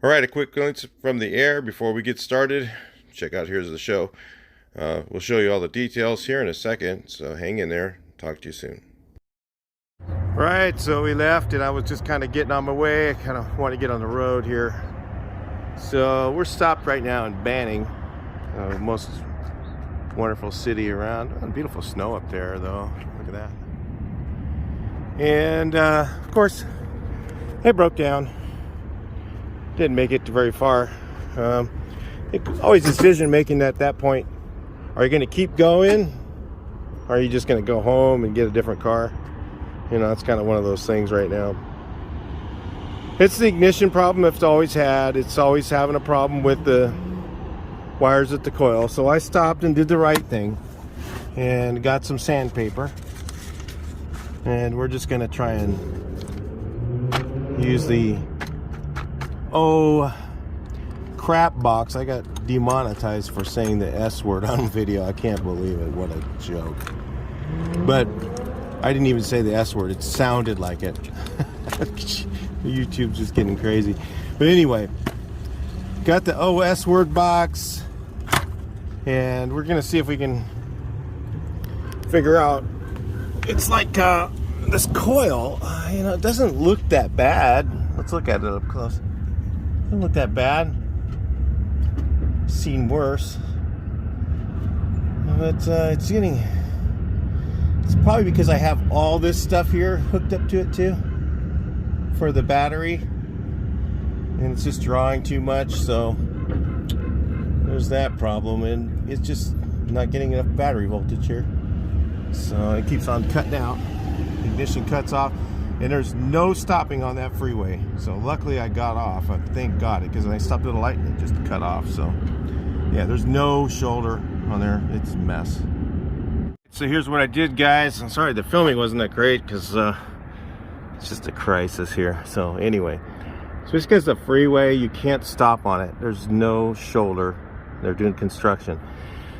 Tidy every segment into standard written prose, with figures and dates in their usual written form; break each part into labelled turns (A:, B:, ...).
A: All right, a quick glimpse from the air before we get started. Check out here's the show. We'll show you all the details here in a second, so hang in there. Talk to you soon. All right, so we left and I was just kind of getting on my way. I kind of want to get on the road here. So we're stopped right now in Banning, most wonderful city around. Oh, beautiful snow up there though, look at that. And of course, it broke down. Didn't make it very far. Always decision making at that point. Are you going to keep going? Or are you just going to go home and get a different car? You know, it's kind of one of those things right now. It's the ignition problem it's always had. It's always having a problem with the wires at the coil. So I stopped and did the right thing and got some sandpaper. And we're just going to try and use the crap box. I got demonetized for saying the S word on video. I can't believe it. What a joke. But I didn't even say the S word. It sounded like it. YouTube's just getting crazy. But anyway, got the OS word box, and we're gonna see if we can figure out. It's like this coil, you know, it doesn't look that bad. Let's look at it up close. Doesn't look that bad. Seen worse, but it's probably because I have all this stuff here hooked up to it too for the battery, and it's just drawing too much, so there's that problem, and it's just not getting enough battery voltage here, so it keeps on cutting out. Ignition cuts off, and there's no stopping on that freeway. So luckily I got off. I thank God, because when I stopped at a light and it just cut off. So yeah, there's no shoulder on there. It's a mess. So here's what I did, guys. I'm sorry the filming wasn't that great because it's just a crisis here. So anyway, so just because the freeway, you can't stop on it. There's no shoulder. They're doing construction.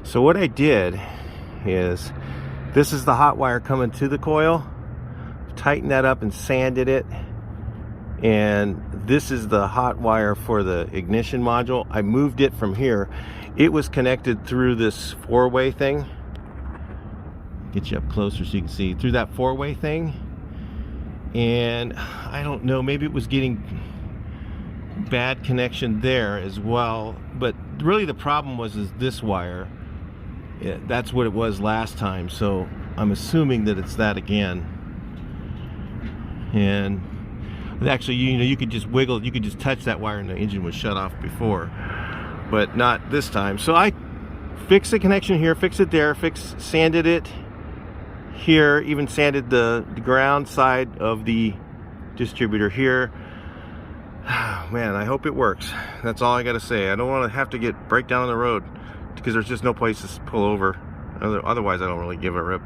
A: So what I did is, this is the hot wire coming to the coil. Tightened that up and sanded it, and this is the hot wire for the ignition module. I moved it from here. It was connected through this four-way thing. Get you up closer so you can see through that four-way thing, and I don't know, maybe it was getting bad connection there as well, but really the problem was this wire. Yeah, that's what it was last time, so I'm assuming that it's that again. And actually, you know, you could just wiggle, you could just touch that wire and the engine was shut off before, but not this time. So I fixed the connection here, fixed it there, sanded it here, even sanded the ground side of the distributor here. Man, I hope it works. That's all I gotta say. I don't want to have to break down on the road because there's just no place to pull over. Otherwise, I don't really give a rip.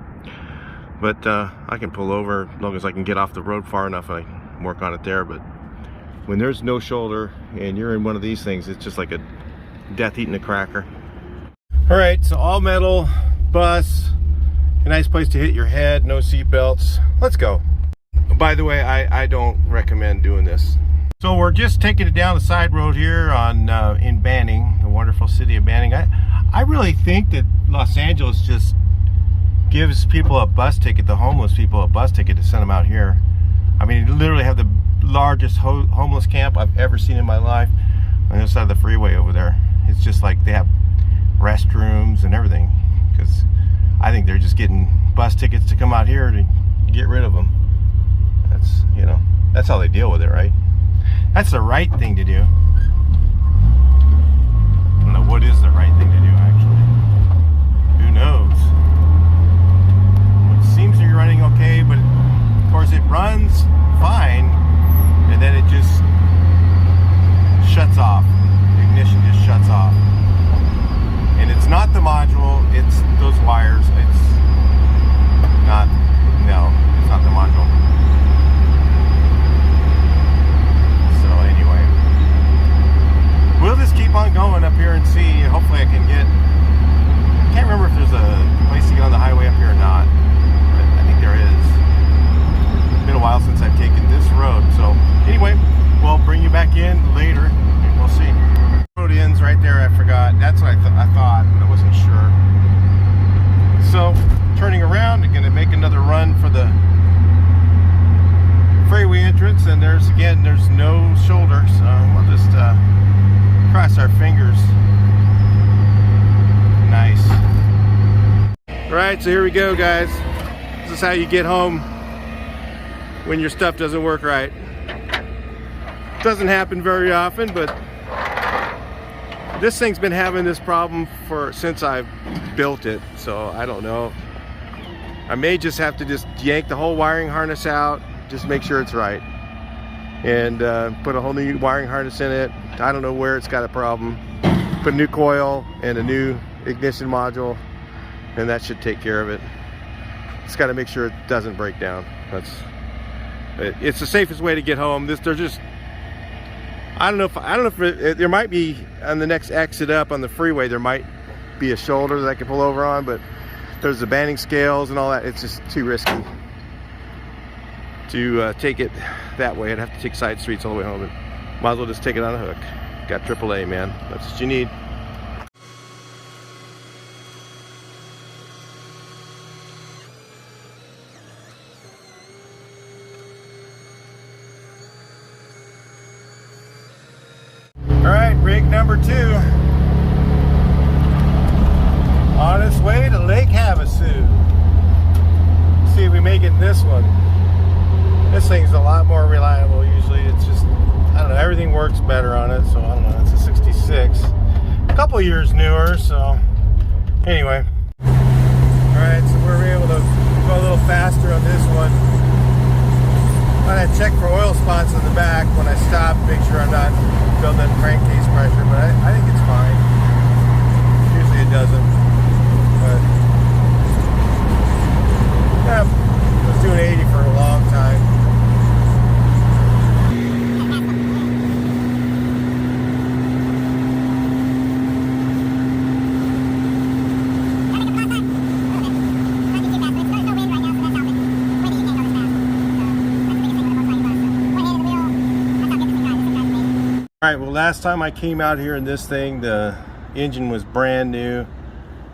A: But I can pull over as long as I can get off the road far enough and I can work on it there. But when there's no shoulder and you're in one of these things, it's just like a death eating a cracker. All right, so all metal bus, a nice place to hit your head, no seat belts. Let's go. By the way, I don't recommend doing this. So we're just taking it down the side road here on in Banning, the wonderful city of Banning. I really think that Los Angeles just gives people a bus ticket, the homeless people a bus ticket, to send them out here. I mean, you literally have the largest homeless camp I've ever seen in my life on the other side of the freeway over there. It's just like they have restrooms and everything, because I think they're just getting bus tickets to come out here to get rid of them. That's, you know, that's how they deal with it, right? That's the right thing to do. I don't know what is the right thing to do, actually. Who knows? Seems to be running okay, but of course it runs fine, and then it just shuts off. The ignition just shuts off, and it's not the module, it's those wires. It's not, no, it's not the module. So anyway, we'll just keep on going up here and see. Hopefully I can get, I can't remember if there's a place to get on the highway up here or not. There is. It's been a while since I've taken entrance, and there's no shoulder, so we'll just cross our fingers. Nice. Alright, so here we go, guys. This is how you get home when your stuff doesn't work right. Doesn't happen very often, but this thing's been having this problem since I've built it, so I don't know. I may just have to just yank the whole wiring harness out, just make sure it's right, and put a whole new wiring harness in it. I don't know where it's got a problem. Put a new coil and a new ignition module, and that should take care of it. It's got to make sure it doesn't break down. It's the safest way to get home. I don't know if there might be on the next exit up on the freeway, there might be a shoulder that I can pull over on, but there's the banding scales and all that. It's just too risky to take it that way. I'd have to take side streets all the way home, and might as well just take it on a hook. Got AAA, man. That's what you need. All right, rig number 2 on its way to Lake Havasu. See if we make it in this one. This thing's a lot more reliable usually. It's just, I don't know, everything works better on it, so I don't know. It's a 66, a couple years newer, so anyway. All right, so we're able to go a little faster on this one. I check for oil spots in the back when I stop, make sure I'm not building crankcase pressure, but I think it's fine. Usually it doesn't, but yeah, I was doing 80 for a long time. Alright, well, last time I came out here in this thing, the engine was brand new,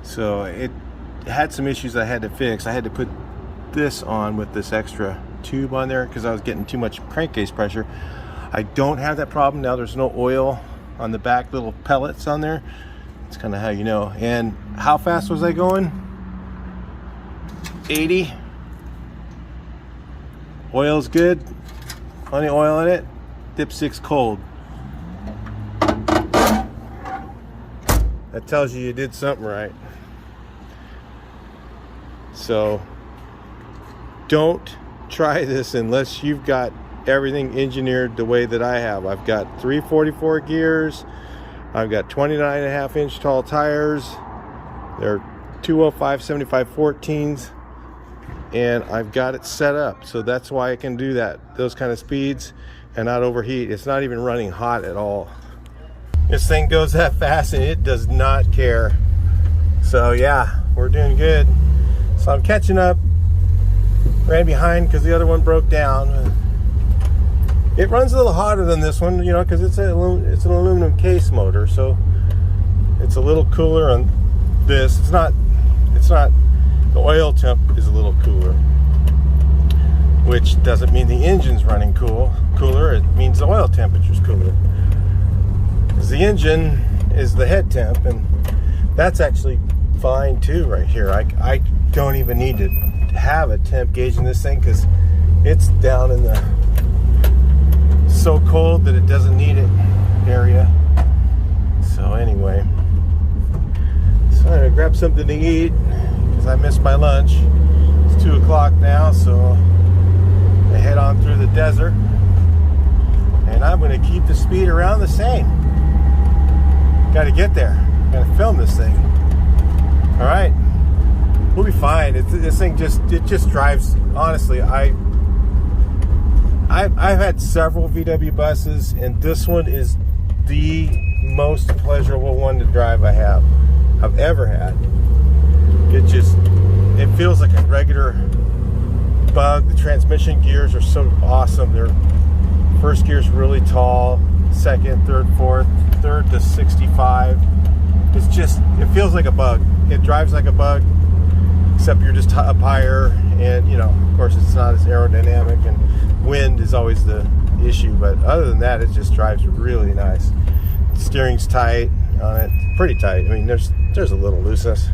A: so it had some issues I had to fix. I had to put this on with this extra tube on there because I was getting too much crankcase pressure. I don't have that problem now. There's no oil on the back little pellets on there. It's kind of how you know. And how fast was I going? 80. Oil's good. Plenty of oil in it. Dipstick's cold. That tells you did something right. So don't try this unless you've got everything engineered the way that I have. I've got 344 gears. I've got 29.5-inch tall tires. They're 205 75 14s, and I've got it set up so that's why I can do those kind of speeds and not overheat. It's not even running hot at all. This thing goes that fast and it does not care. So yeah, we're doing good. So I'm catching up. Ran behind because the other one broke down. It runs a little hotter than this one, you know, because it's an aluminum case motor, so it's a little cooler on this. It's not. The oil temp is a little cooler, which doesn't mean the engine's running cooler. It means the oil temperature's cooler. The engine is the head temp, and that's actually fine too right here. I don't even need to have a temp gauge in this thing because it's down in the so cold that it doesn't need it area. So anyway, so I'm gonna grab something to eat because I missed my lunch. It's 2 o'clock now, so I head on through the desert, and I'm gonna keep the speed around the same. Got to get there. Got to film this thing. All right, we'll be fine. This thing just drives. Honestly, I've had several VW buses, and this one is the most pleasurable one to drive I've ever had. It feels like a regular Bug. The transmission gears are so awesome. Their first gear's really tall. Second, third, fourth, third to 65. It feels like a Bug. It drives like a Bug, except you're just up higher, and of course it's not as aerodynamic, and wind is always the issue, but other than that, it just drives really nice. The steering's tight on it, pretty tight. I mean, there's a little looseness.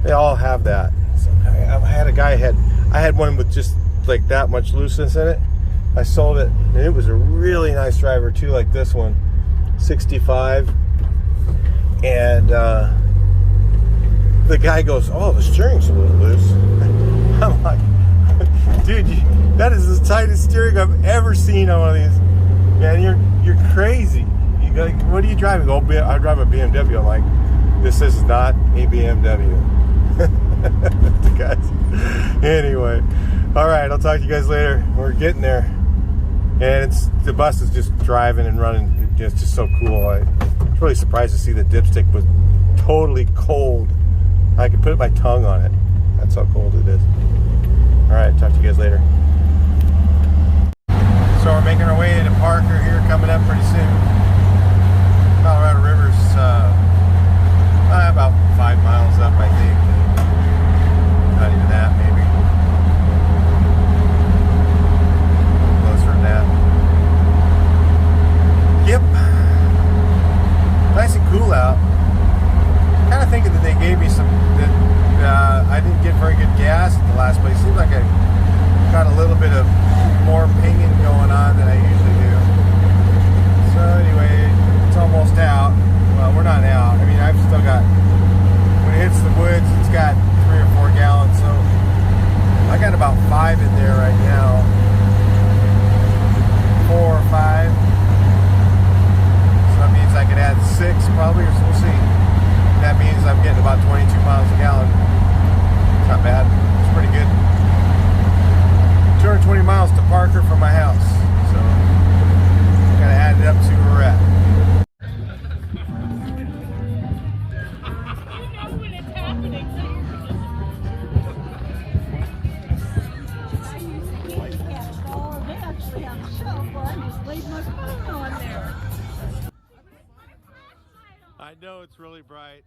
A: They all have that. So I had a guy I had one with just like that much looseness in it. I sold it, and it was a really nice driver too, like this one, 65. And the guy goes, "Oh, the steering's a little loose." I'm like, "Dude, that is the tightest steering I've ever seen on one of these. Man, you're crazy. You go, what are you driving?" "Oh, I drive a BMW." I'm like, "This is not a BMW." The guys. Anyway, all right. I'll talk to you guys later. We're getting there, and the bus is just driving and running. It's just so cool. I was really surprised to see the dipstick was totally cold. I could put my tongue on it. That's how cold it is. All right. Talk to you guys later. So we're making our way into Parker here, coming up pretty soon. Colorado River's about 5 miles up, I think. Not even that, maybe. Closer than that. Yep. Nice and cool out. Kind of thinking that they gave me I didn't get very good gas at the last place. Seems like I got a little bit of more pinging going on than I usually do. So anyway, it's almost out. Well, we're not out. I mean, I've still got, when it hits the woods, it's got 3 or 4 gallons. So I got about 5 in there right now. 4 or 5. So that means I could add 6 probably, or so we'll see. That means I'm getting about 22 miles a gallon. It's not bad. It's pretty good. 220 miles to Parker from my house. So gotta add it up to where we're at.
B: They actually have a shelf where I just laid my phone on there.
A: I know it's really bright.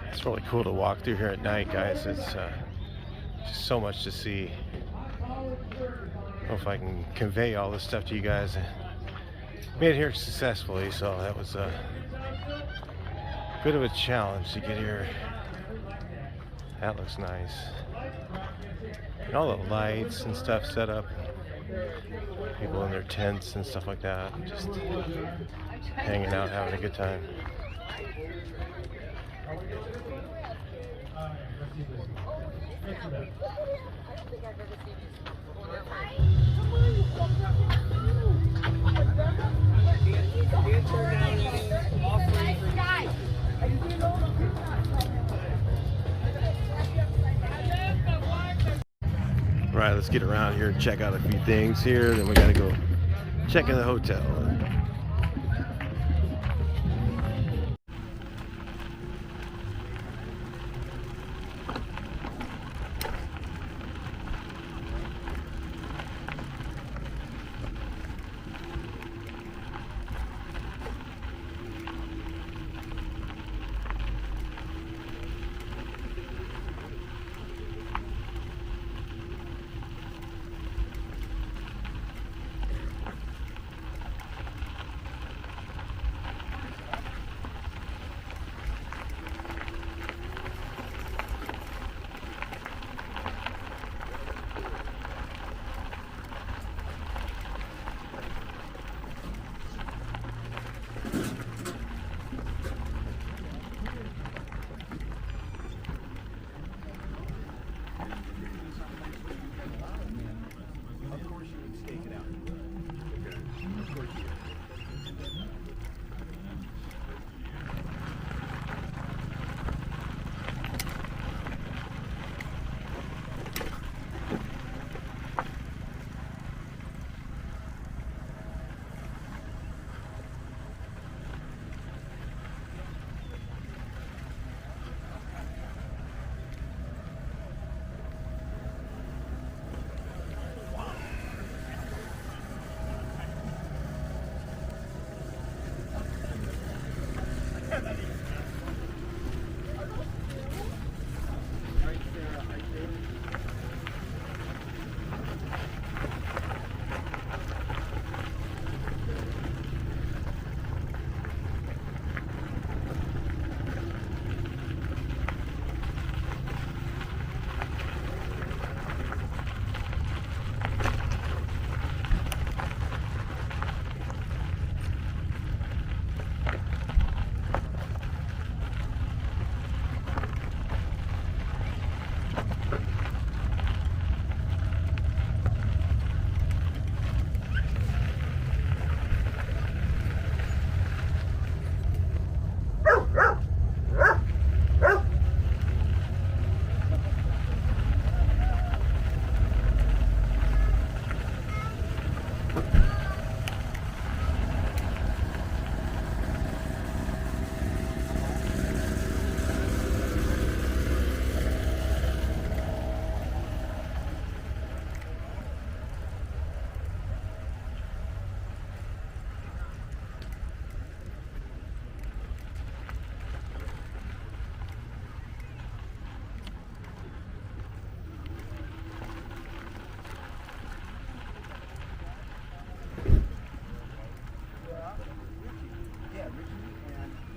A: It's really cool to walk through here at night, guys. It's just so much to see. I don't know if I can convey all this stuff to you guys. I made it here successfully, so that was a bit of a challenge to get here. That looks nice. And all the lights and stuff set up. People in their tents and stuff like that. Just hanging out, having a good time. Right, let's get around here and check out a few things here. Then we gotta go check in the hotel.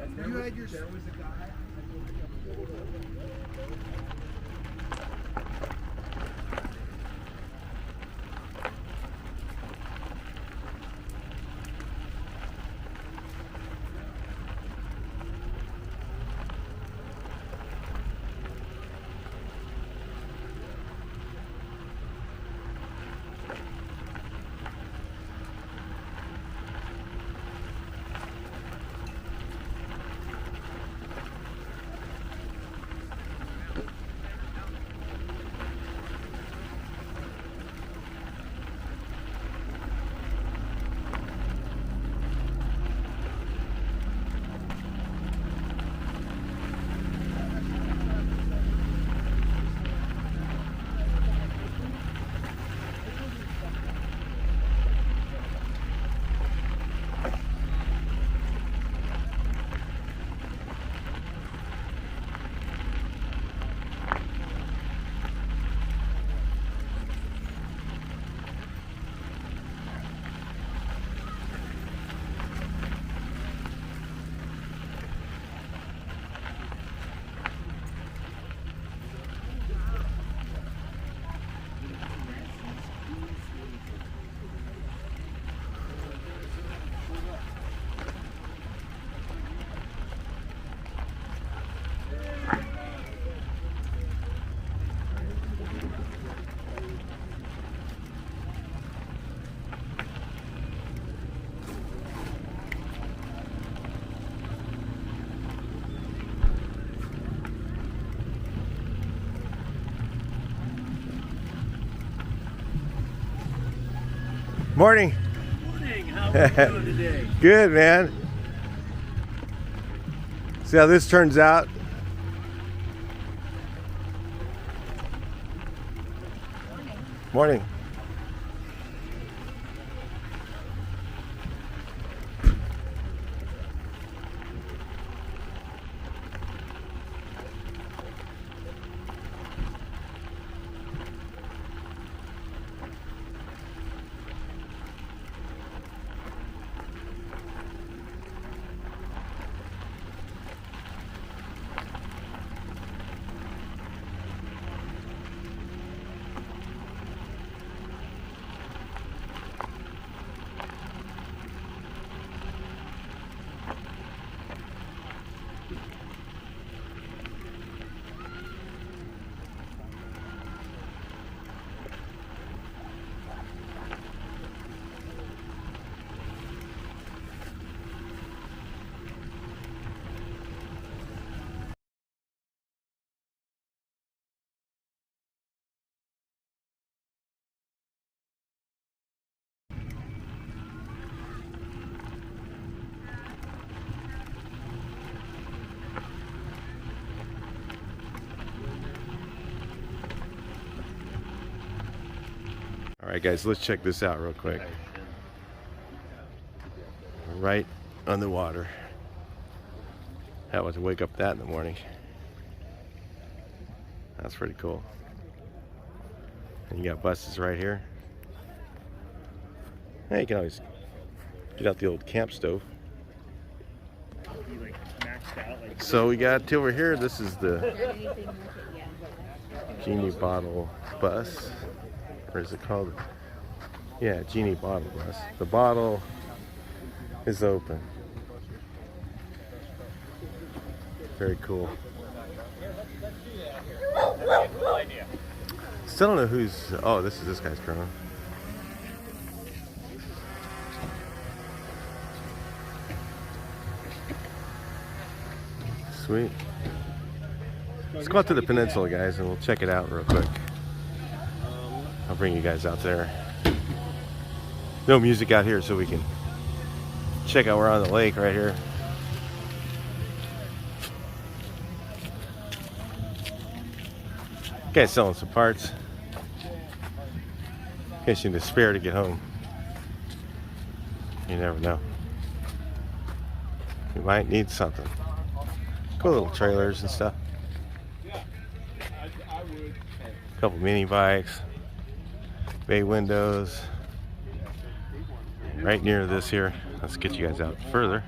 C: You had your. There was a guy.
A: Morning.
C: Morning. How are you doing today?
A: Good, man. See how this turns out. Morning. All right, guys, let's check this out real quick. Right on the water. That was to wake up that in the morning. That's pretty cool. And you got buses right here. Hey, you can always get out the old camp stove. So we got over here, this is the Genie Bottle Bus. Or is it called? Yeah, Genie Bottle Bus. The bottle is open. Very cool. Still don't know who's. Oh, this is this guy's drone. Sweet. Let's go out to the peninsula, guys, and we'll check it out real quick. I'll bring you guys out there. No music out here, so we can check out. We're on the lake right here. Guy's selling some parts. In case you need a spare to get home. You never know. You might need something. Cool little trailers and stuff. A couple mini bikes. Bay windows. Right near this here. Let's get you guys out further.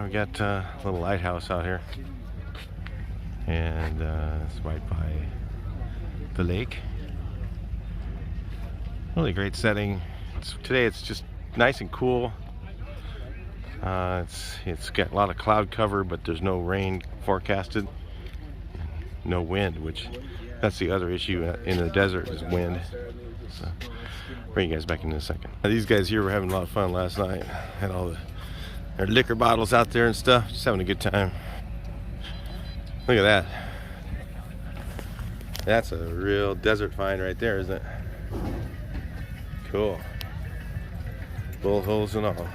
A: We got a little lighthouse out here, and it's right by the lake. Really great setting. Today it's just nice and cool. It's got a lot of cloud cover, but there's no rain forecasted. No wind, which that's the other issue in the desert is wind. So bring you guys back in a second. Now, these guys here were having a lot of fun last night. Had all their liquor bottles out there and stuff, just having a good time. Look at that. That's a real desert find right there, isn't it? Cool. Bull holes and all.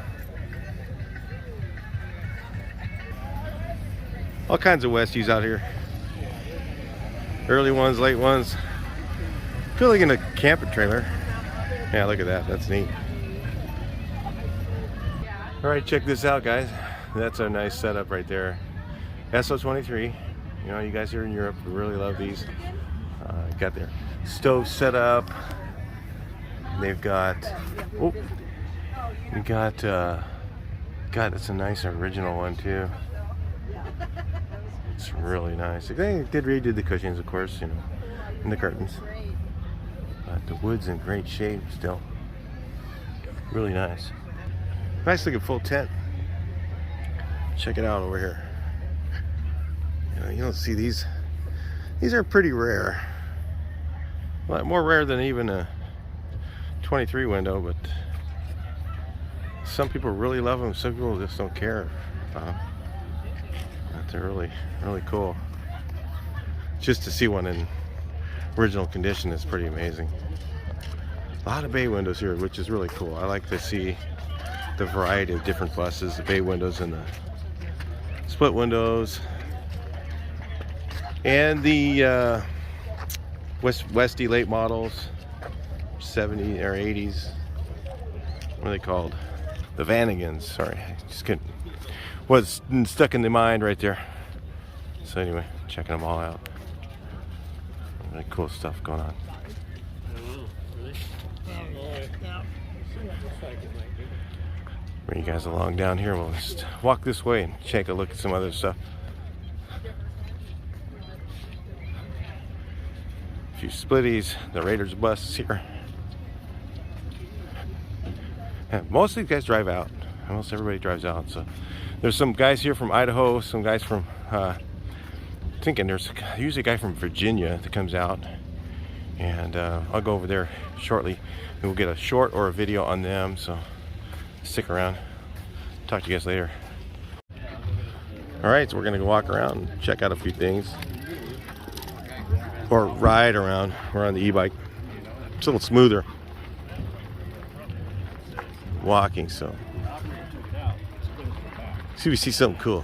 A: All kinds of Westies out here. Early ones, late ones. Feel like in a camper trailer. Yeah, look at that. That's neat. All right, check this out, guys. That's a nice setup right there. SO23. You know, you guys here in Europe really love these. Got their stove set up. They've got. Oh, we got. God, that's a nice original one too. It's really nice. They did redid the cushions, of course, you know, and the curtains. But the wood's in great shape still. Really nice. Nice looking full tent. Check it out over here. You don't see these. These are pretty rare. A lot more rare than even a 23 window, but some people really love them. Some people just don't care. They're really, really cool. Just to see one in original condition is pretty amazing. A lot of bay windows here, which is really cool. I like to see the variety of different buses, the bay windows and the split windows, and the Westie late models, 70s or 80s. What are they called? The Vanagons. Sorry, just couldn't. Was stuck in the mind right there. So anyway, checking them all out. Really cool stuff going on. Bring you guys along down here. We'll just walk this way and take a look at some other stuff. A few splitties, the Raiders bus here. Yeah, most of these guys drive out. Almost everybody drives out. So there's some guys here from Idaho, some guys from thinking there's usually a guy from Virginia that comes out, and I'll go over there shortly and we'll get a short or a video on them, so stick around. Talk to you guys later. Alright, so we're gonna go walk around and check out a few things, or ride around. We're on the e-bike. It's a little smoother walking, so see if we see something cool.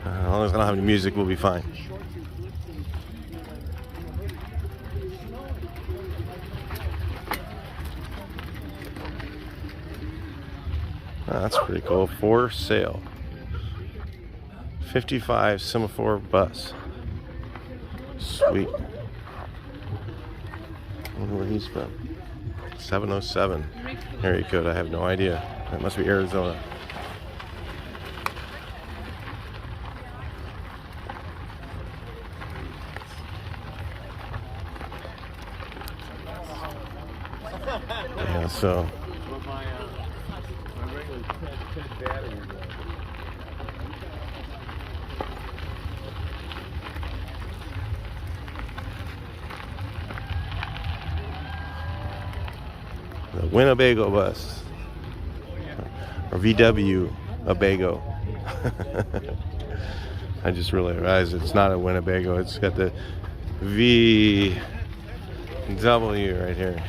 A: As long as I don't have any music, we'll be fine. Oh, that's pretty cool. For sale. 55 semaphore bus. Sweet. I wonder where he's from. 707. Area code, I have no idea. That must be Arizona. Yeah, so the Winnebago bus, or VW Winnebago. I just realized it's not a Winnebago. It's got the VW right here.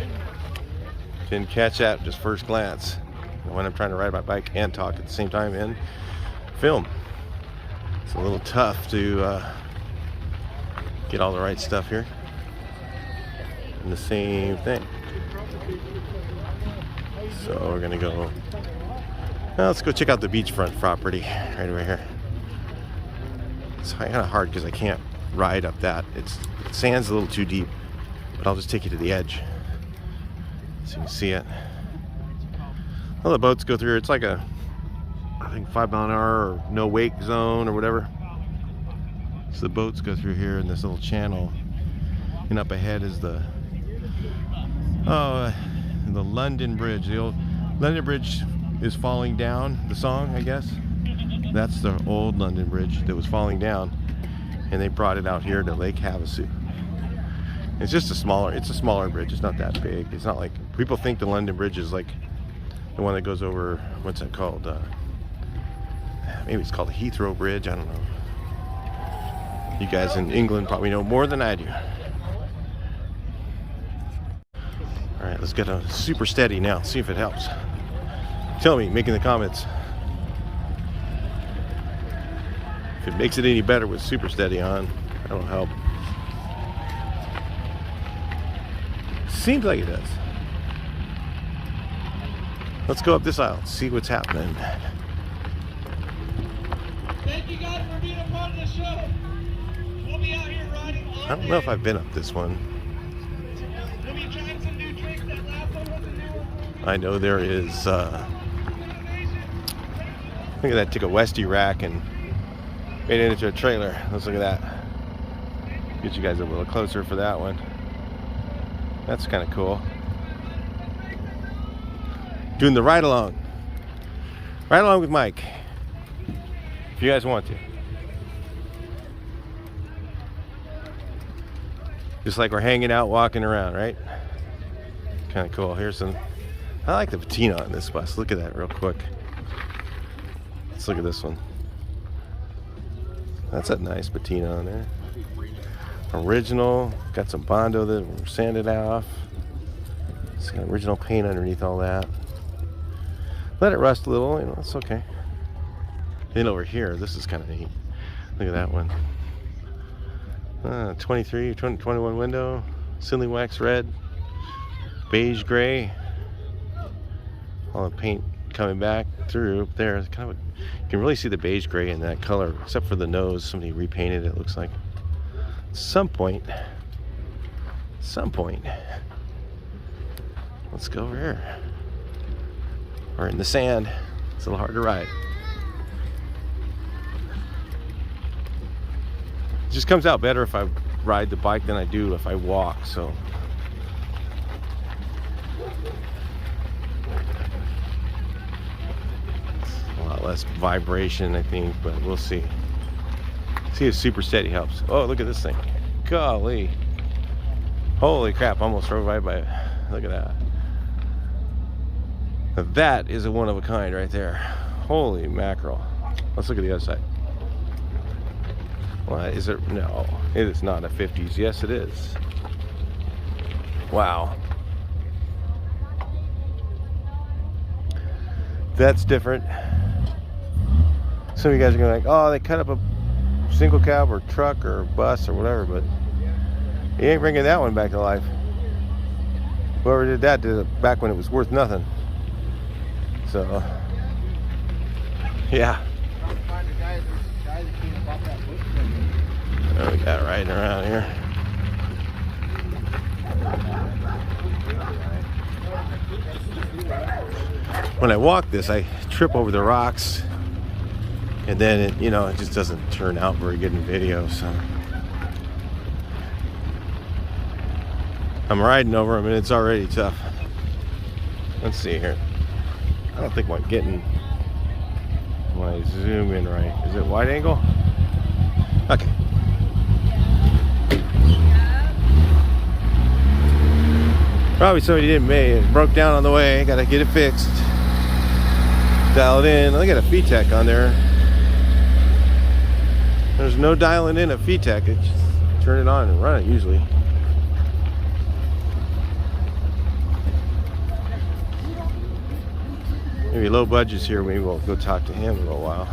A: Didn't catch that just first glance when I'm trying to ride my bike and talk at the same time and film. It's a little tough to get all the right stuff here. And the same thing. So we're gonna go. Well, let's go check out the beachfront property right over here. It's kind of hard because I can't ride up that. The sand's a little too deep, but I'll just take you to the edge so you can see it. All the boats go through. It's like a, I think 5 mile an hour or no wake zone or whatever. So the boats go through here in this little channel, and up ahead is the London Bridge. The old London Bridge is falling down. The song, I guess. That's the old London Bridge that was falling down, and they brought it out here to Lake Havasu. It's just a smaller bridge. It's not that big. It's not like people think the London Bridge is like the one that goes over, what's that called? Maybe it's called the Heathrow Bridge. I don't know. You guys in England probably know more than I do. All right, let's get a super steady now. See if it helps. Tell me, make in the comments if it makes it any better with super steady on. That'll help. Seems like it does. Let's go up this aisle, see what's happening.
C: Thank you guys for being a part of the show. We'll be out here riding all
A: I don't know if I've been up this one.
C: We'll be trying some new tricks. That last one was a new one.
A: I know there is, look at that, took a Westy rack and made it into a trailer. Let's look at that. Get you guys a little closer for that one. That's kind of cool. Doing the ride along. Ride along with Mike. If you guys want to. Just like we're hanging out, walking around, right? Kind of cool. Here's some. I like the patina on this bus. Look at that real quick. Let's look at this one. That's a nice patina on there. Original. Got some Bondo that were sanded off. It's got original paint underneath all that. Let it rust a little, you know, it's okay. Then over here, this is kind of neat. Look at that one. 21 window, Silly Wax red, beige gray. All the paint coming back through up there. It's kind of you can really see the beige gray in that color, except for the nose. Somebody repainted it, looks like. Some point. Let's go over here. We're in the sand. It's a little hard to ride. It just comes out better if I ride the bike than I do if I walk, so. A lot less vibration, I think, but we'll see. See if super steady helps. Oh, look at this thing. Golly. Holy crap, almost drove right by it. Look at that. Now that is a one of a kind right there. Holy mackerel. Let's look at the other side. Well, is it? No, it is not a 50s. Yes, it is. Wow. That's different. Some of you guys are going like, oh, they cut up a single cab or truck or bus or whatever, but you ain't bringing that one back to life. Whoever did that did it back when it was worth nothing. So, yeah. Oh, we got riding around here. When I walk this, I trip over the rocks, and then it, you know, it just doesn't turn out very good in video. So I'm riding over them, and it's already tough. Let's see here. I don't think I'm getting my zoom in right. Is it wide angle? Okay. Probably somebody didn't make it. Broke down on the way. Gotta get it fixed. Dial it in. I got a VTEC on there. There's no dialing in a VTEC. It's just turn it on and run it usually. Maybe low budget's here. Maybe we'll go talk to him in a little while.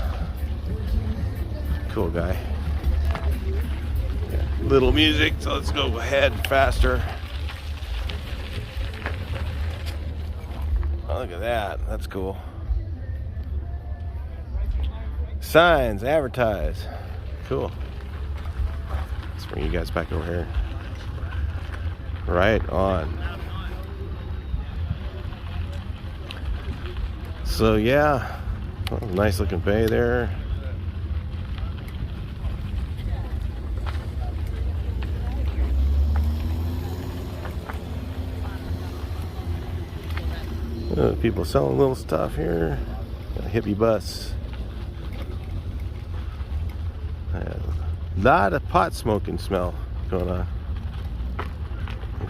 A: Cool guy. Yeah, little music, so let's go ahead faster. Oh, look at that. That's cool. Signs, advertise. Cool. Let's bring you guys back over here. Right on. So yeah, oh, nice looking bay there. People selling little stuff here. Got a hippie bus. A lot of pot smoking smell going on.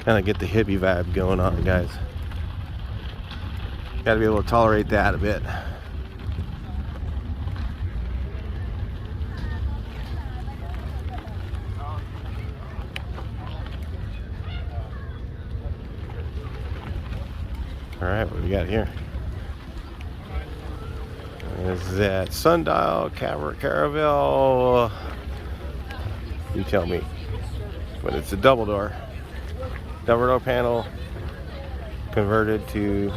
A: Kind of get the hippie vibe going on, guys. Got to be able to tolerate that a bit. All right, what do we got here? Is that Sundial, Caravel? You tell me. But it's a double door panel converted to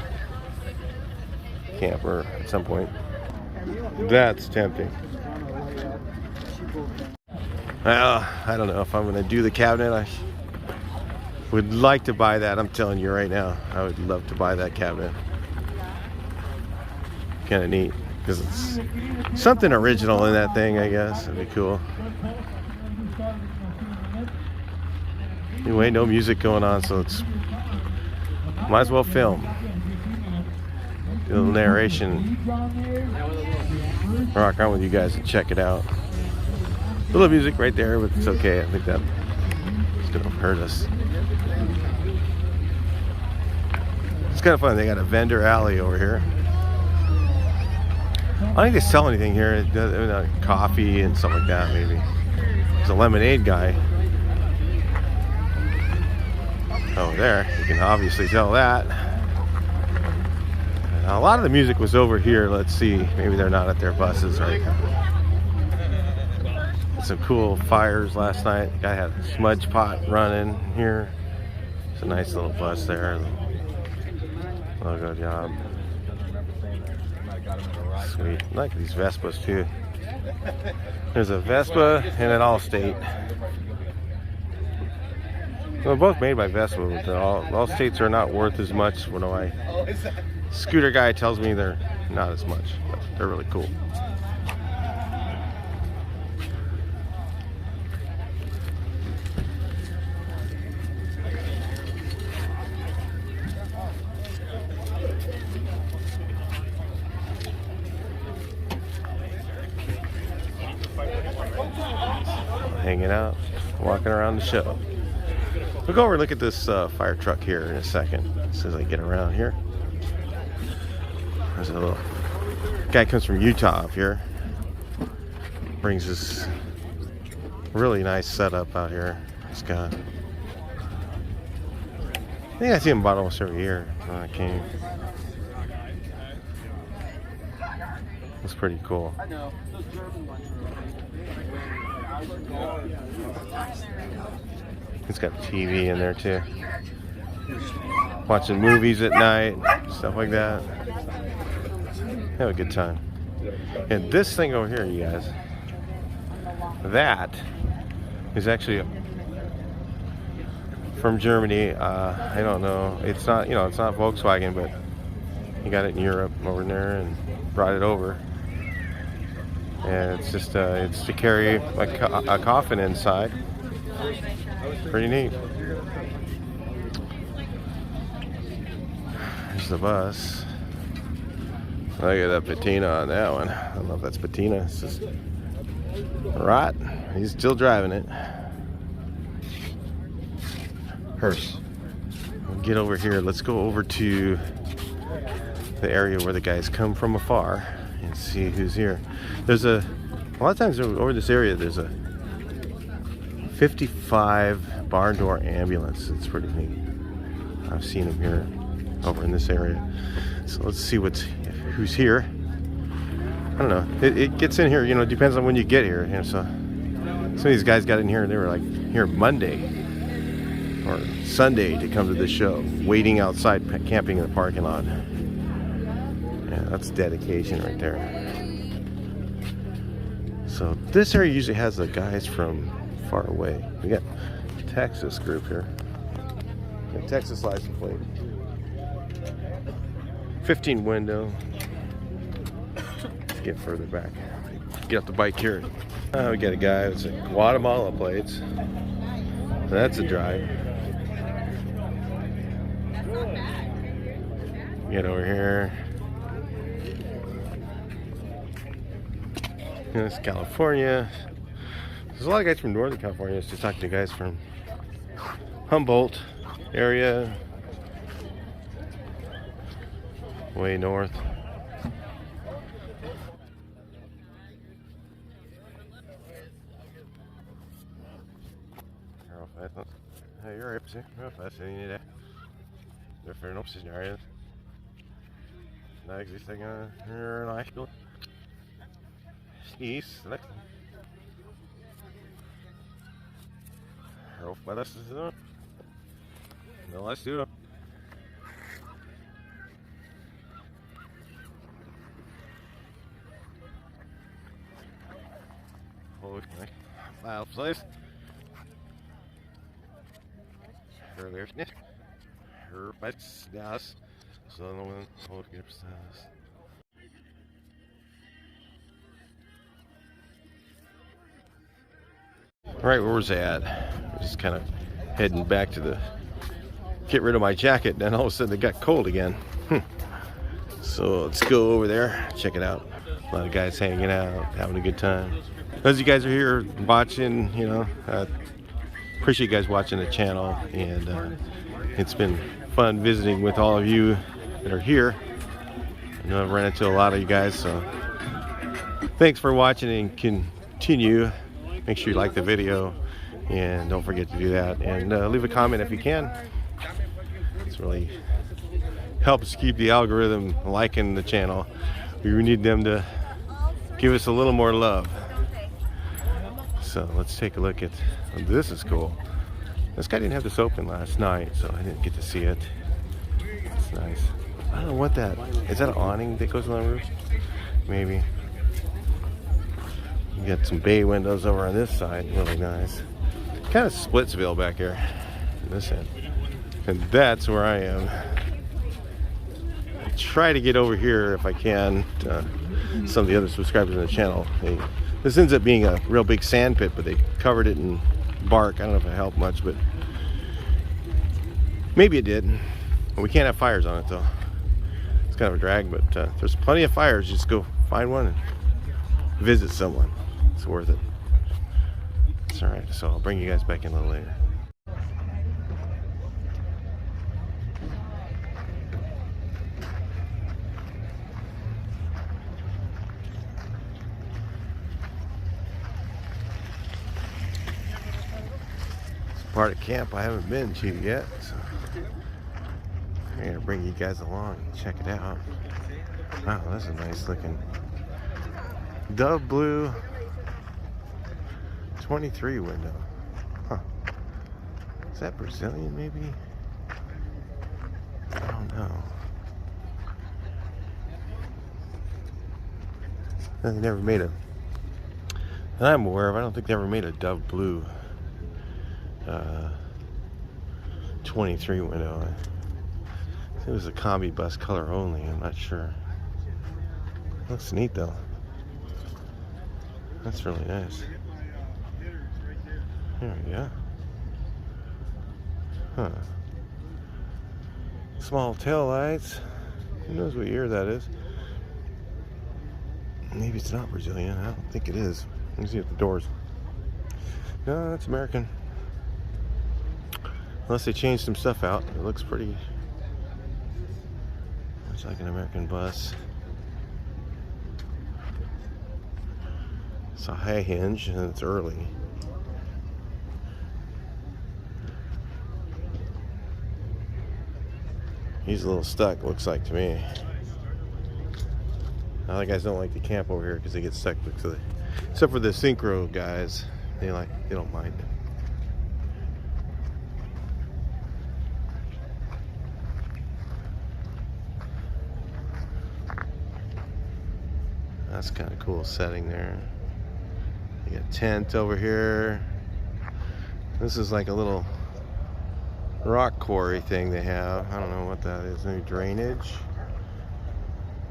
A: camper at some point. That's tempting. Well, I don't know if I'm going to do the cabinet. I would like to buy that. I'm telling you right now, I would love to buy that cabinet. Kind of neat because it's something original in that thing, I guess. That'd be cool. Anyway, no music going on, so it's might as well film. A little narration. Rock on with you guys and check it out. A little music right there, but it's okay. I think that it's gonna hurt us. It's kind of fun. They got a vendor alley over here. I don't think they sell anything here. Coffee and stuff like that, maybe. There's a lemonade guy. Oh, there. You can obviously tell that. A lot of the music was over here. Let's see. Maybe they're not at their buses right now. Some cool fires last night. The guy had a smudge pot running here. It's a nice little bus there. Logo job. Sweet. I like these Vespas too. There's a Vespa and an Allstate. They're both made by Vespa, but Allstates are not worth as much. What do I? Scooter guy tells me they're not as much, but they're really cool. Hanging out, walking around the show. We'll go over and look at this fire truck here in a second, as soon as I get around here. There's a little guy comes from Utah up here. Brings this really nice setup out here. This guy. I think I see him about almost every year when I came. It's pretty cool. It's got a TV in there too. Watching movies at night, stuff like that. Have a good time. And this thing over here, you guys, that is actually from Germany. I don't know. It's not, it's not Volkswagen, but you got it in Europe over there and brought it over. And it's just it's to carry a coffin inside. Pretty neat. There's the bus. Look at that patina on that one. I don't know if that's patina. It's just right. He's still driving it. Hearse. We'll get over here. Let's go over to the area where the guys come from afar and see who's here. There's a lot of times over this area there's a 55 barn door ambulance. It's pretty neat. I've seen them here over in this area. So let's see who's here. I don't know. It gets in here, it depends on when you get here. So some of these guys got in here and they were like here Monday or Sunday to come to this show, waiting outside, camping in the parking lot. Yeah, that's dedication right there. So this area usually has the guys from far away. We got Texas group here. Got Texas license plate. 15 window. get further back. Get off the bike here. We got a guy with some Guatemala plates. That's a drive. Get over here. This is California. There's a lot of guys from Northern California. Just talking to guys from Humboldt area, way north. You're up, see? Real fast, you need that. Different scenarios. Not existing here in high school. East, next. Real fast, is it? No, let's do it. Okay. File place. Her best das. So no one hold gives us. Right, where was I at? Just kind of heading back to the get rid of my jacket, and then all of a sudden it got cold again. So let's go over there, check it out. A lot of guys hanging out, having a good time. As you guys are here watching, you know, appreciate you guys watching the channel, and it's been fun visiting with all of you that are here. I know I've ran into a lot of you guys, so thanks for watching, and continue. Make sure you like the video, and don't forget to do that, and leave a comment if you can. It's really helps keep the algorithm liking the channel. We need them to give us a little more love. So let's take a look at, oh, this is cool. This guy didn't have this open last night, so I didn't get to see it. It's nice. I don't know what that is. That an awning that goes on the roof? Maybe. You got some bay windows over on this side, really nice. Kind of Splitsville back here, on this end. And that's where I am. I try to get over here if I can. Some of the other subscribers on the channel, this ends up being a real big sand pit, but they covered it in bark. I don't know if it helped much, but maybe it did. We can't have fires on it though. It's kind of a drag, but there's plenty of fires. Just go find one and visit someone. It's worth it. It's all right. So I'll bring you guys back in a little later. Part of camp I haven't been to yet, so I'm gonna bring you guys along and check it out. Wow, that's a nice looking dove blue 23 window. Huh. Is that Brazilian maybe? I don't know. They never made a, that I'm aware of, I don't think they ever made a dove blue 23 window. It was a combi bus color only, I'm not sure. Looks neat though. That's really nice. There we go. Huh. Small tail lights. Who knows what year that is? Maybe it's not Brazilian. I don't think it is. Let me see at the doors. No, that's American. Unless they changed some stuff out. It looks pretty much like an American bus. It's a high hinge and it's early. He's a little stuck, looks like to me. Other guys don't like to camp over here because they get stuck because of the, except for the synchro guys, they don't mind. That's kind of cool setting there. You got tent over here. This is like a little rock quarry thing they have. I don't know what that is. Maybe drainage.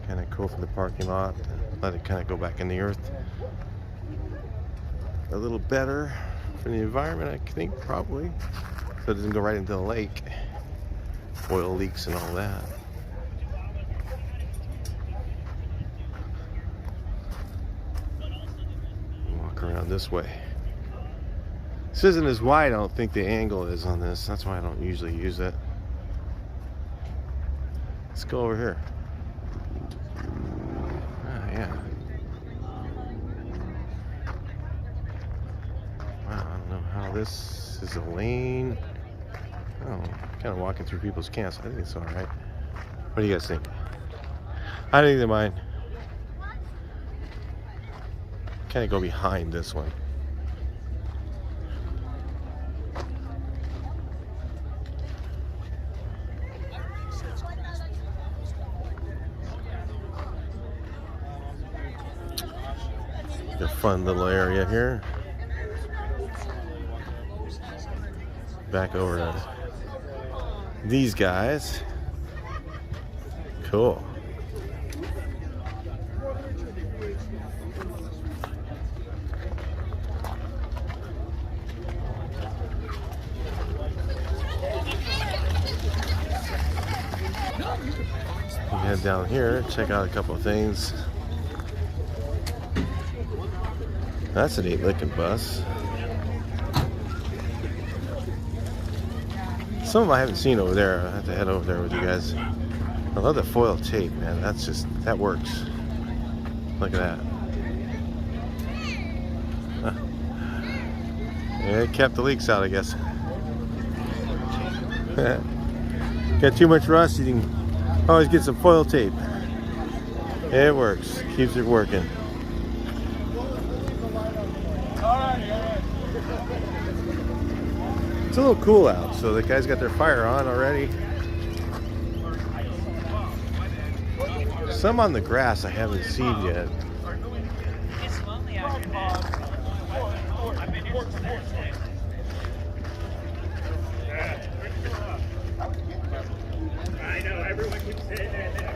A: Kind of cool for the parking lot. Let it kind of go back in the earth. A little better for the environment, I think, probably. So it doesn't go right into the lake. Oil leaks and all that. Walk around this way. This isn't as wide, I don't think the angle is on this. That's why I don't usually use it. Let's go over here. Ah, yeah. Wow, I don't know how this is a lane. Oh, kind of walking through people's camps. I think it's all right. What do you guys think? I don't think they mind. Kind of go behind this one. A fun little area here. Back over to these guys. Cool. We head down here, check out a couple of things. That's a neat looking bus. Some of them I haven't seen over there. I have to head over there with you guys. I love the foil tape, man. That's just, that works. Look at that. Huh. It kept the leaks out, I guess. Got too much rust, you can always get some foil tape. It works. Keeps it working. It's a little cool out, so the guys got their fire on already. Some on the grass I haven't seen yet.
C: I know, everyone keeps saying that.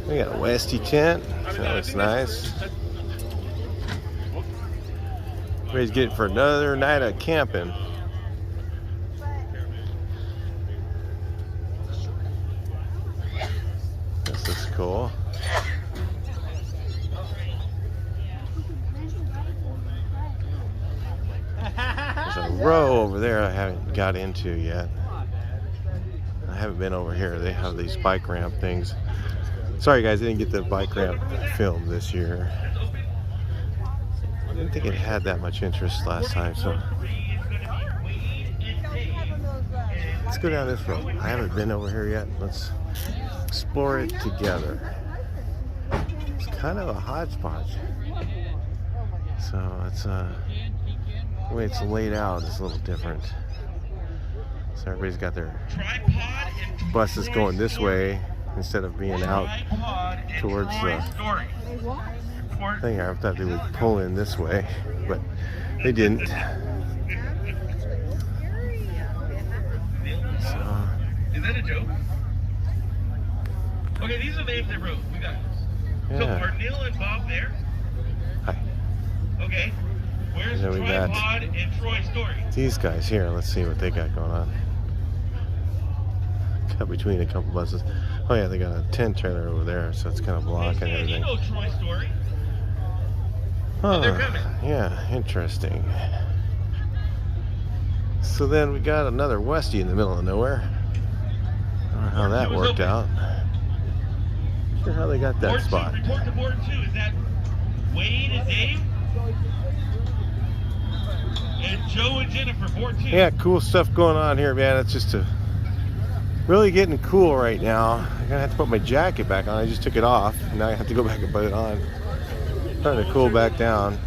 A: We got a Westy tent. That looks nice. Everybody's getting for another night of camping. This is cool. There's a row over there I haven't got into yet. I haven't been over here. They have these bike ramp things. Sorry guys, I didn't get the bike ramp film this year. I didn't think it had that much interest last time, so let's go down this road. I haven't been over here yet. Let's explore it together. It's kind of a hodgepodge. So it's the way it's laid out is a little different. So everybody's got their buses going this way instead of being out towards the thing. I thought they would pull in this way, but they didn't. So,
C: is that a joke? Okay, these are the names they wrote. We got this. So are Neil and Bob there?
A: Hi.
C: Okay. Where's
A: Then we got
C: Tripod and Troy Story?
A: these guys here. Let's see what they got going on. Cut between a couple buses. Oh yeah, they got a tent trailer over there, so it's kind of blocking
C: Hey,
A: everything.
C: you know Troy Story.
A: Huh,
C: they're coming.
A: yeah, interesting. So then we got another Westie in the middle of nowhere. I don't know how that worked out. Not sure how they got that
C: Board
A: spot.
C: two, report to board 2. Is that Wade and Dave? And Joe and Jennifer, board 2.
A: Yeah, cool stuff going on here, man. It's just really getting cool right now. I'm gonna have to put my jacket back on. I just took it off. Now I have to go back and put it on. Trying to cool back down.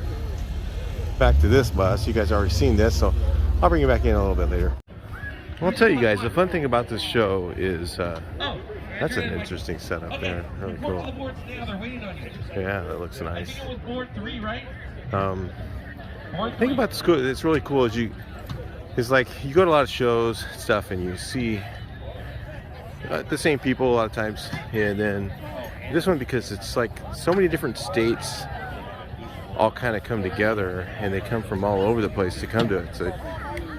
A: Back to this bus. You guys already seen this, so I'll bring you back in a little bit later. I'll tell you guys, the fun thing about this show is That's an interesting setup there. Really cool. Yeah, that looks nice. Thing about the school that's really cool is like you go to a lot of shows and stuff and you see the same people a lot of times, and then this one, because it's like so many different states all kind of come together, and they come from all over the place to come to it. So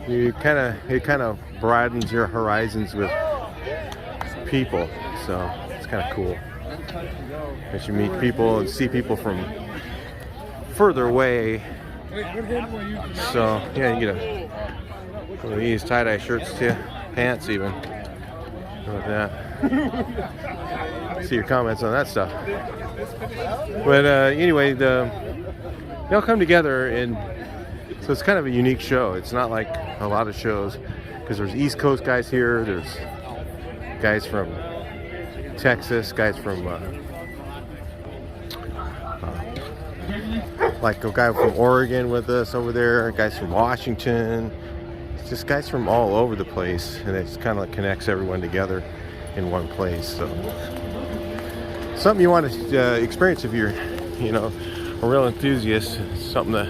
A: it kind of broadens your horizons with people. So it's kind of cool as you meet people and see people from further away. So yeah, you get one of these tie-dye shirts too, pants even. How about that? See your comments on that stuff. But anyway, they'll come together, and so it's kind of a unique show. It's not like a lot of shows, because there's East Coast guys here, there's guys from Texas, guys from like a guy from Oregon with us over there, guys from Washington. It's just guys from all over the place, and it kind of connects everyone together in one place. So something you want to experience if you're, you know, a real enthusiast. Something to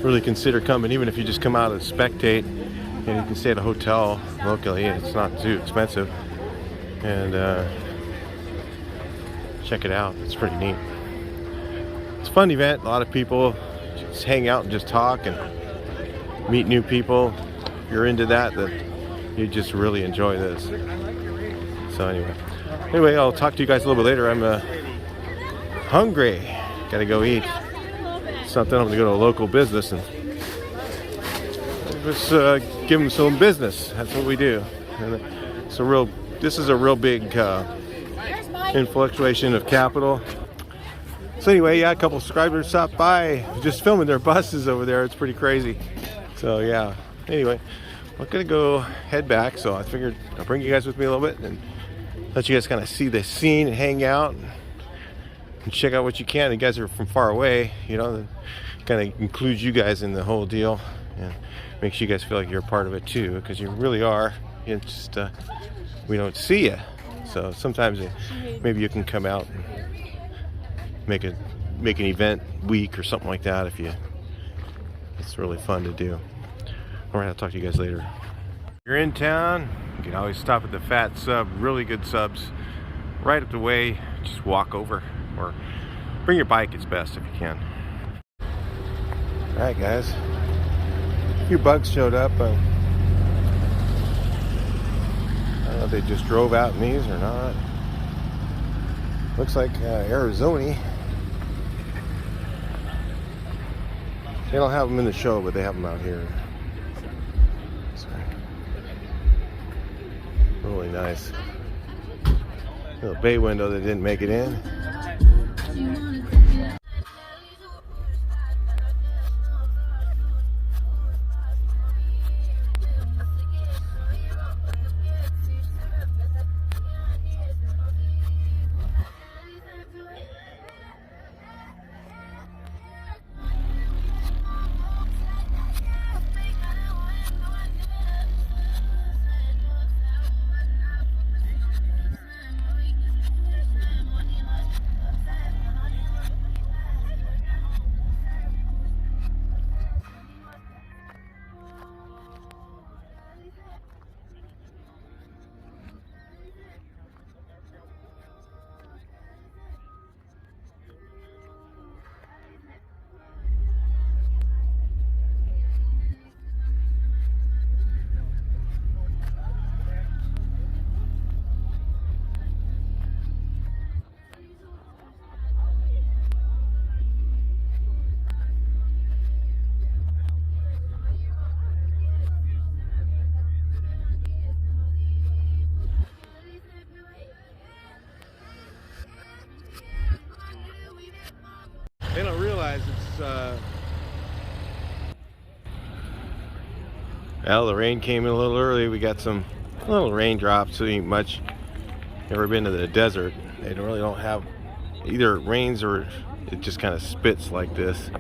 A: really consider coming, even if you just come out and spectate, and you can stay at a hotel locally. It's not too expensive, and check it out. It's pretty neat. It's a fun event. A lot of people just hang out and just talk and meet new people. If you're into that, then you just really enjoy this. So anyway, I'll talk to you guys a little bit later. I'm hungry. Gotta go eat something. I'm gonna go to a local business and just give them some business. That's what we do. And this is a real big influctuation of capital. So anyway, yeah, a couple subscribers stopped by, just filming their buses over there. It's pretty crazy. So yeah, anyway, I'm gonna go head back. So I figured I'll bring you guys with me a little bit and let you guys kind of see the scene and hang out and check out what you can. You guys are from far away, you know, kind of includes you guys in the whole deal and makes you guys feel like you're a part of it too, because you really are. It's just we don't see you. So sometimes maybe you can come out and make an event week or something like that if you. It's really fun to do. All right, I'll talk to you guys later. If you're in town, you can always stop at the Fat Sub. Really good subs, right up the way. Just walk over, or bring your bike. It's best if you can. All right, guys. A few bugs showed up. I don't know if they just drove out in these or not. Looks like Arizona. They don't have them in the show, but they have them out here. So, really nice. Little bay window that didn't make it in. They don't realize it's well, the rain came in a little early. We got some little raindrops. So ain't much. Never been to the desert. They really don't have either it rains or it just kind of spits like this.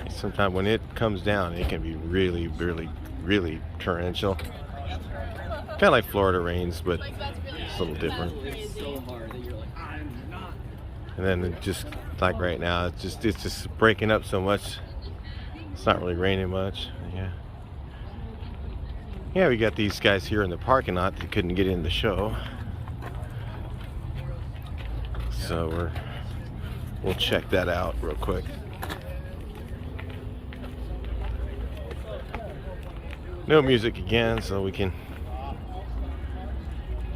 A: Sometimes when it comes down, it can be really, really, really torrential. Kind of like Florida rains, but it's a little different. And then it just like right now, it's just breaking up so much. It's not really raining much. Yeah, we got these guys here in the parking lot that couldn't get in the show, so we'll check that out real quick. No music again, so you can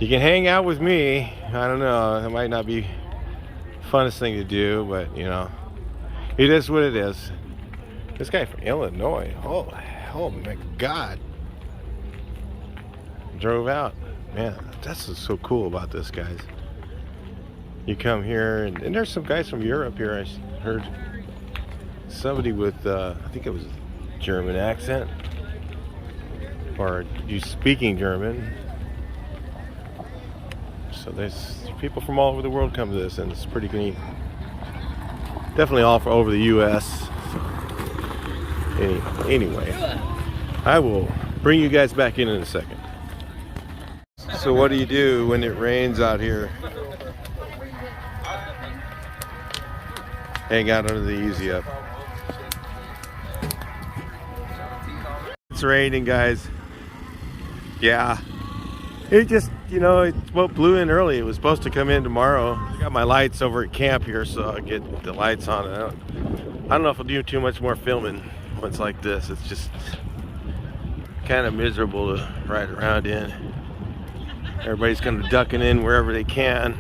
A: hang out with me. I don't know, it might not be the funnest thing to do, but you know, it is what it is. This guy from Illinois, oh my God, drove out. Man, that's what's so cool about this, guys. You come here, and there's some guys from Europe here. I heard somebody with, I think it was a German accent, or you speaking German. So there's people from all over the world come to this, and it's pretty neat. Definitely all over the U.S. Anyway, I will bring you guys back in a second. So what do you do when it rains out here? Hang out under the easy up. It's raining, guys. Yeah. It just, you know, it blew in early. It was supposed to come in tomorrow. I got my lights over at camp here, so I'll get the lights on. I don't know if I'll do too much more filming when it's like this. It's just kind of miserable to ride around in. Everybody's kind of ducking in wherever they can.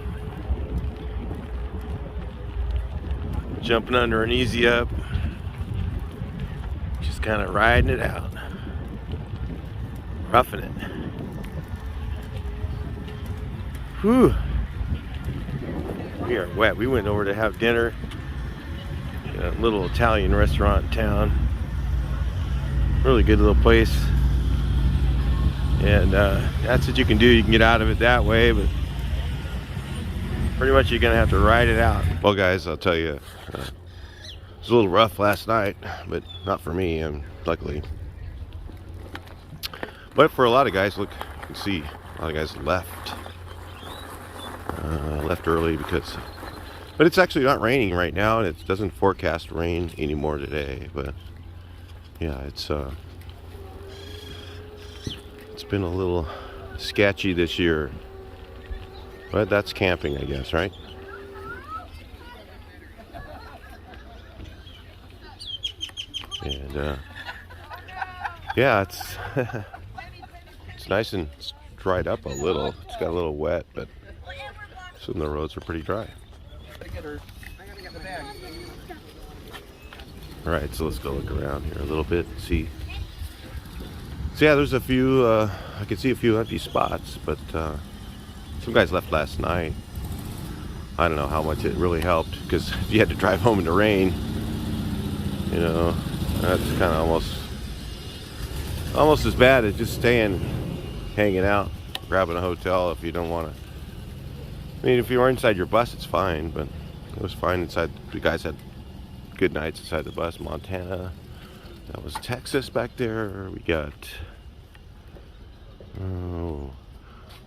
A: Jumping under an easy up. Just kind of riding it out. Roughing it. Whew. We are wet. We went over to have dinner in a little Italian restaurant in town. Really good little place. And that's what you can do. You can get out of it that way, but pretty much you're gonna have to ride it out. Well, guys, I'll tell you, it was a little rough last night, but not for me, luckily. But for a lot of guys, look, you can see a lot of guys left early but it's actually not raining right now, and it doesn't forecast rain anymore today. But yeah, it's been a little sketchy this year, but that's camping, I guess, right? And yeah, it's it's nice and dried up a little. It's got a little wet, but some of the roads are pretty dry. All right, so let's go look around here a little bit and see. So yeah, there's a few, I can see a few empty spots, but some guys left last night. I don't know how much it really helped, because if you had to drive home in the rain, you know, that's kind of almost as bad as just staying, hanging out, grabbing a hotel if you don't want to. I mean, if you were inside your bus, it's fine, but it was fine inside. The guys had good nights inside the bus. Montana. That was Texas back there. We got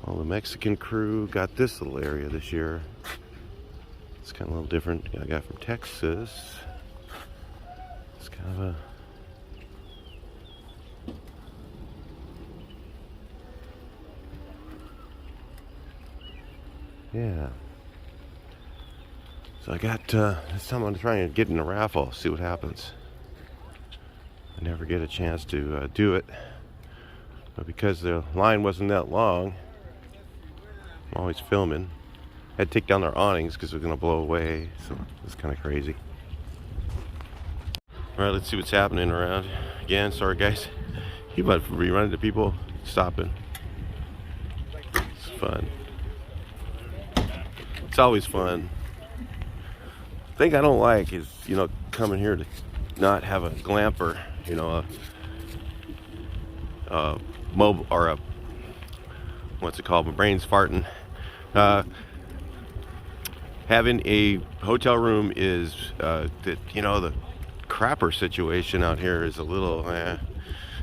A: all the Mexican crew got this little area this year. It's kind of a little different. I got from Texas. It's kind of a yeah. So I got this time I'm trying to get in a raffle, see what happens. I never get a chance to do it, but because the line wasn't that long, I'm always filming. I had to take down their awnings because it was going to blow away, so it's kind of crazy. Alright, let's see what's happening around. Again, sorry guys, you might be running into people stopping. It's fun. It's always fun. The thing I don't like is, you know, coming here to not have a glamper, you know, a mobile, or a, what's it called, my brain's farting. Having a hotel room is, that, you know, the crapper situation out here is a little,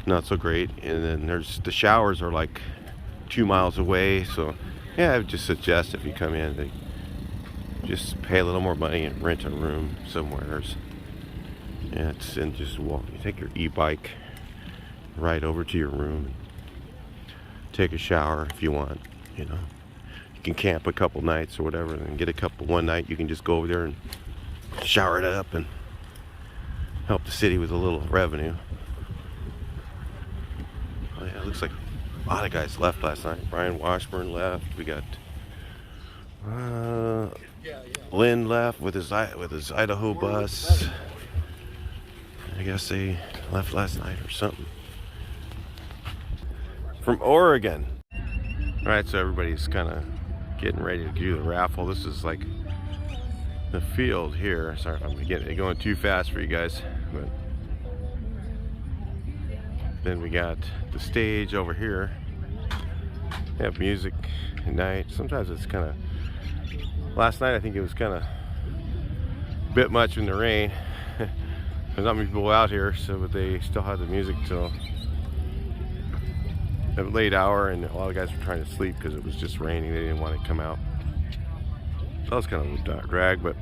A: not so great. And then there's, the showers are like 2 miles away. So yeah, I would just suggest if you come in, they just pay a little more money and rent a room somewhere. Yeah, and just walk. You take your e-bike right over to your room and take a shower if you want. You know, you can camp a couple nights or whatever, and get one night. You can just go over there and shower it up and help the city with a little revenue. Oh yeah, it looks like a lot of guys left last night. Brian Washburn left. We got Lynn left with his Idaho bus. I guess they left last night or something. From Oregon. Alright, so everybody's kind of getting ready to do the raffle. This is like the field here. Sorry if I'm going too fast for you guys. But then we got the stage over here. They have music at night. Sometimes it's kind of... Last night I think it was kind of a bit much in the rain. There's not many people out here, so but they still had the music till a late hour, and a lot of guys were trying to sleep because it was just raining. They didn't want to come out. So that was kind of a drag, but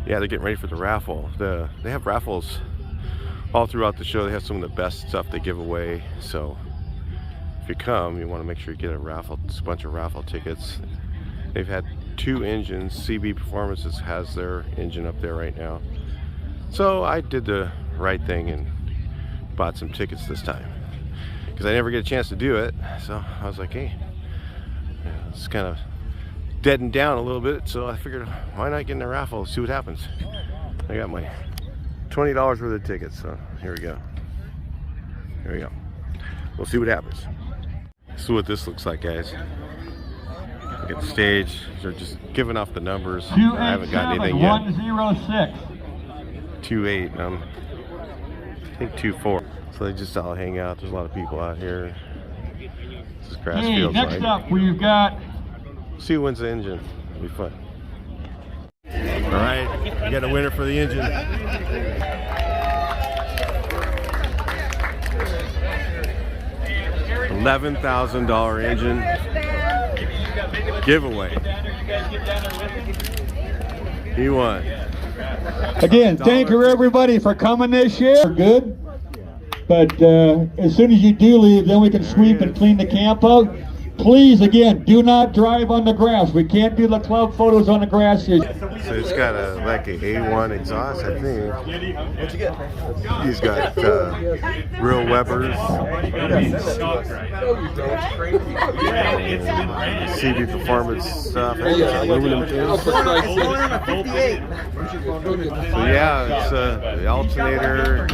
A: yeah, they're getting ready for the raffle. They have raffles all throughout the show. They have some of the best stuff they give away. So if you come, you want to make sure you get a bunch of raffle tickets. They've had 2 engines. CB Performances has their engine up there right now. So I did the right thing and bought some tickets this time because I never get a chance to do it. So I was like, hey, it's kind of deadened down a little bit. So I figured, why not get in a raffle, see what happens. I got my $20 worth of tickets. So here we go. Here we go. We'll see what happens. This is what this looks like, guys. Look at the stage. They're just giving off the numbers. I haven't got anything yet.
B: 106.
A: 28. I think 24. So they just all hang out. There's a lot of people out here. This is grass fields.
B: Next up we've got...
A: See who wins the engine. It'll be fun. All right, we got a winner for the engine. $11,000 engine giveaway. He won.
D: Again, thank you everybody for coming this year. Good. But as soon as you do leave, then we can sweep and clean the camp out. Please, again, do not drive on the grass. We can't do the club photos on the grass here.
A: So he's got like a A1 exhaust, I think. What'd you get? He's got real Weber's, CB Performance stuff, aluminum too. So yeah, it's the alternator,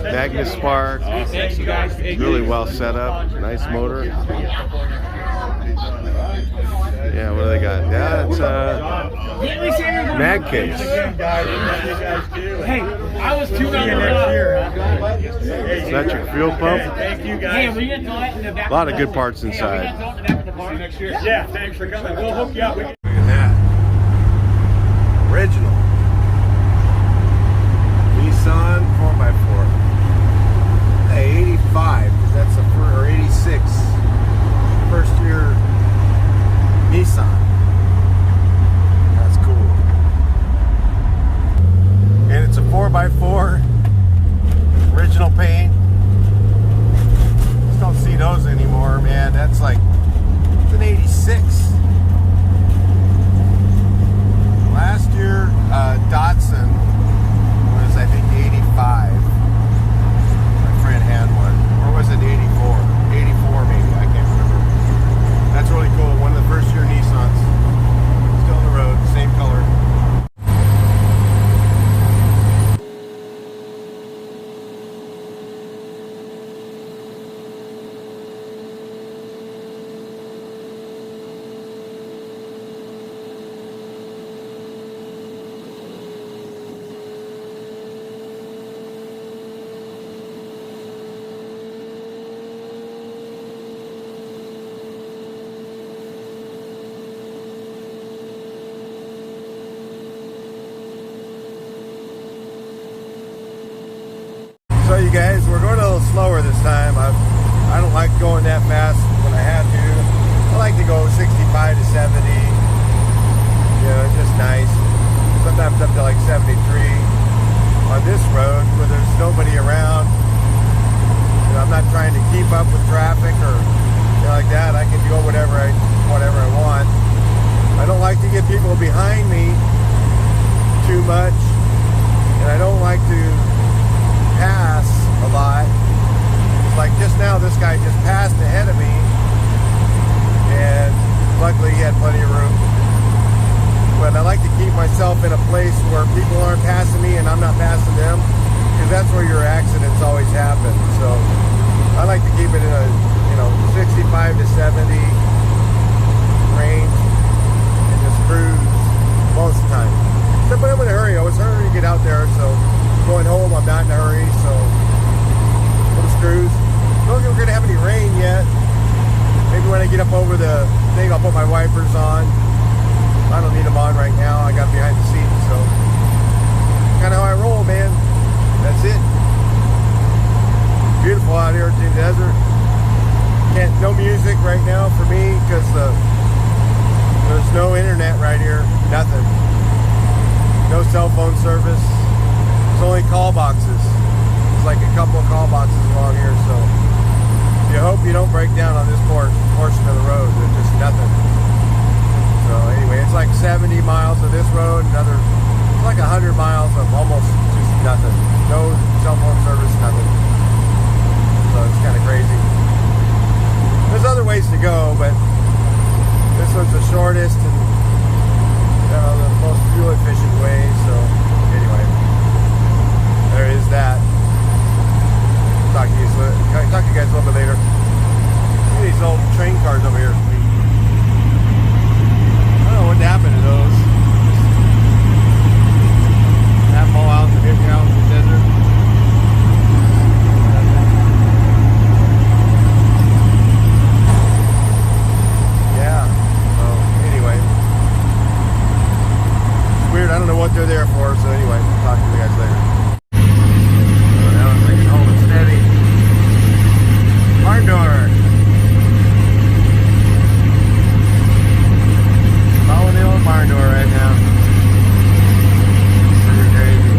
A: Magnus Spark, really well set up, nice motor. Yeah, what do they got? Yeah, it's mag case.
C: Hey, I was $2 next year.
A: Is that your fuel pump?
C: Thank you guys.
A: A lot of good parts inside.
C: Yeah, thanks for coming. We'll hook you up.
A: Look at that. Original. Nissan 4x4. Hey, 85, because that's or 86. First year Nissan. That's cool. And it's a 4x4. Original paint. Just don't see those anymore, man. That's like, it's an 86. Last year, Datsun was, I think, 85. My friend had one. Or was it 84? 84 maybe, I can't remember. That's really cool. One of the first year Nissans. Still on the road, same color. So you guys, we're going to slower this time. I don't like going that fast when I have to. I like to go 65 to 70. You know, it's just nice. Sometimes up to like 73 on this road where there's nobody around. You know, I'm not trying to keep up with traffic or anything like that. I can go whatever I want. I don't like to get people behind me too much, and I don't like to pass a lot. It's like just now, this guy just passed ahead of me, and luckily he had plenty of room. But I like to keep myself in a place where people aren't passing me and I'm not passing them, because that's where your accidents always happen. So I like to keep it in a 65 to 70 range and just cruise most of the time. Except when I'm in a hurry. I was hurrying to get out there, so going home I'm not in a hurry, so let's cruise. Don't think we're gonna have any rain yet. Maybe when I get up over the thing, I'll put my wipers on. I don't need them on right now. I got behind the seat, so kind of how I roll, man. That's it. Beautiful out here in the desert. No music right now for me because there's no internet right here. Nothing. No cell phone service. It's only call boxes. It's like a couple of call boxes along here, so you hope you don't break down on this portion of the road. There's just nothing. So anyway, it's like 70 miles of this road, it's like 100 miles of almost just nothing. No cell phone service, nothing. So it's kind of crazy. There's other ways to go, but this one's the shortest and the most fuel efficient way. So anyway, there is that. Talk to you guys a little bit later. Look at these old train cars over here. I don't know what happened to those. Have them all out in the desert. Yeah. So anyway, it's weird. I don't know what they're there for. So anyway, talk to you guys later. So now I'm thinking, hold it steady. Barn door. Following the old barn door right now. Super crazy.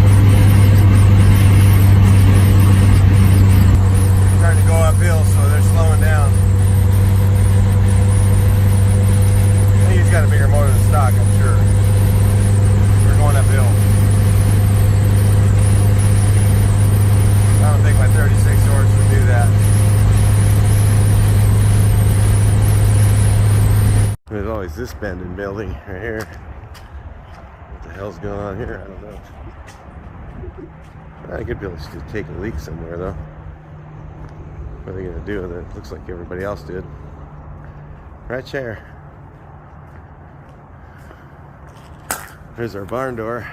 A: Starting to go uphill, so they're slowing down. I think he's got a bigger motor than stock, I'm sure. We're going uphill. I don't think my 36 horse would do that. There's always this abandoned building right here. What the hell's going on here? I don't know. I could be able to take a leak somewhere though. What are they gonna do with it? Looks like everybody else did. Right there. There's our barn door.